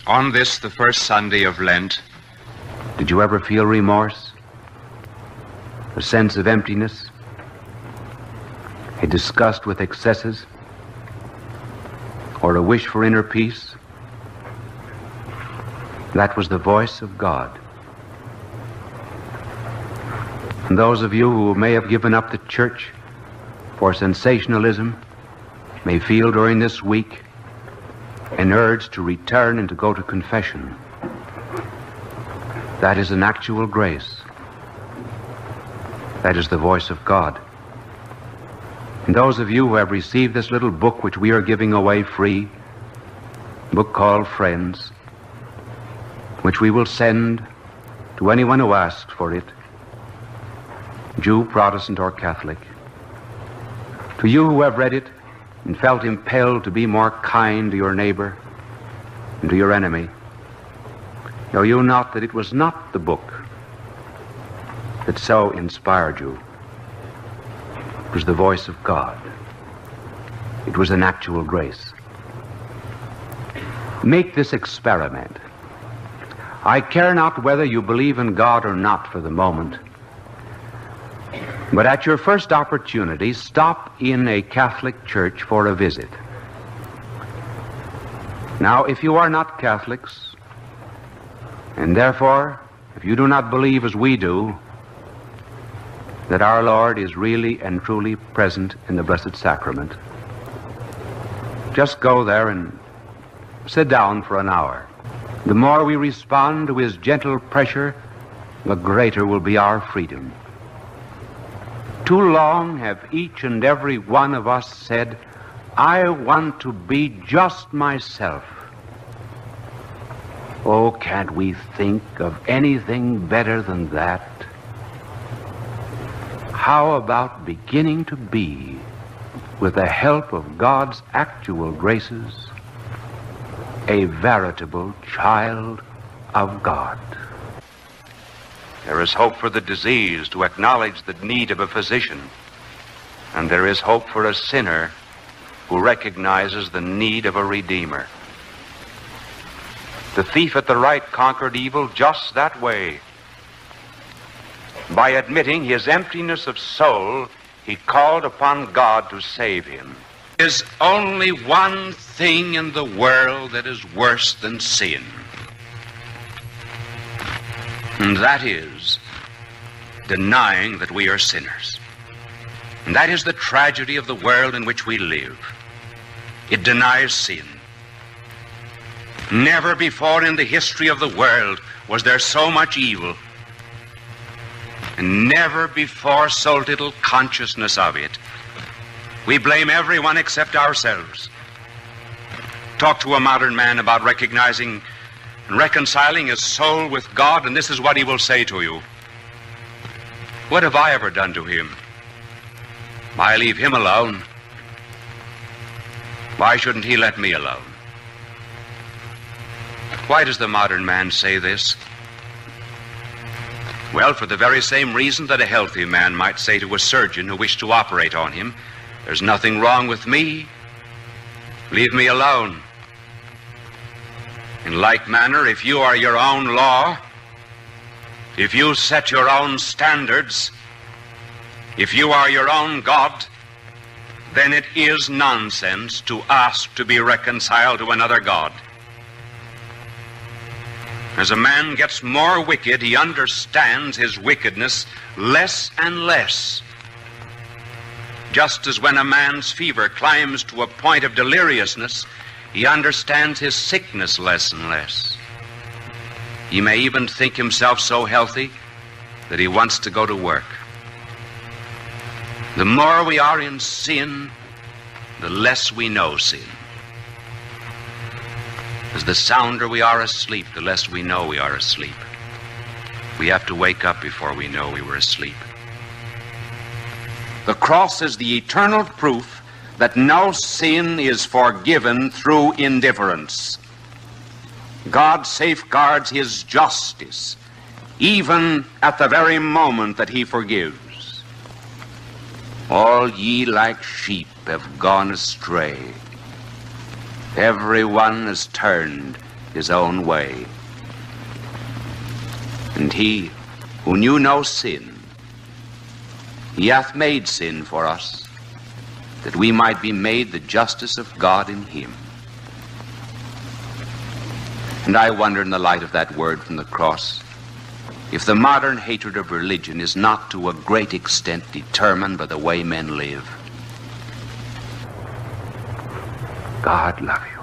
On this, the first Sunday of Lent, did you ever feel remorse? A sense of emptiness? A disgust with excesses? Or a wish for inner peace? That was the voice of God. And those of you who may have given up the church for sensationalism may feel during this week an urge to return and to go to confession. That is an actual grace. That is the voice of God. And those of you who have received this little book which we are giving away free, a book called Friends, which we will send to anyone who asks for it, Jew, Protestant, or Catholic. To you who have read it and felt impelled to be more kind to your neighbor and to your enemy, know you not that it was not the book that so inspired you? It was the voice of God. It was an actual grace. Make this experiment. I care not whether you believe in God or not for the moment, but at your first opportunity, stop in a Catholic church for a visit. Now, if you are not Catholics, and therefore, if you do not believe as we do, that our Lord is really and truly present in the Blessed Sacrament, just go there and sit down for an hour. The more we respond to His gentle pressure, the greater will be our freedom. Too long have each and every one of us said, I want to be just myself. Oh, can't we think of anything better than that? How about beginning to be, with the help of God's actual graces, a veritable child of God? There is hope for the diseased to acknowledge the need of a physician, and there is hope for a sinner who recognizes the need of a Redeemer. The thief at the right conquered evil just that way. By admitting his emptiness of soul, he called upon God to save him. There is only one thing in the world that is worse than sin, and that is denying that we are sinners. And that is the tragedy of the world in which we live. It denies sin. Never before in the history of the world was there so much evil, and never before so little consciousness of it. We blame everyone except ourselves. Talk to a modern man about recognizing and reconciling his soul with God, and this is what he will say to you. What have I ever done to him? I leave him alone. Why shouldn't he let me alone? Why does the modern man say this? Well, for the very same reason that a healthy man might say to a surgeon who wished to operate on him, there's nothing wrong with me. Leave me alone. In like manner, if you are your own law, if you set your own standards, if you are your own God, then it is nonsense to ask to be reconciled to another God. As a man gets more wicked, he understands his wickedness less and less. Just as when a man's fever climbs to a point of deliriousness, he understands his sickness less and less. He may even think himself so healthy that he wants to go to work. The more we are in sin, the less we know sin. As the sounder we are asleep, the less we know we are asleep. We have to wake up before we know we were asleep. The cross is the eternal proof that no sin is forgiven through indifference. God safeguards His justice, even at the very moment that He forgives. All ye like sheep have gone astray. Every one has turned his own way. And he, who knew no sin, he hath made sin for us, that we might be made the justice of God in him. And I wonder, in the light of that word from the cross, if the modern hatred of religion is not to a great extent determined by the way men live. God love you.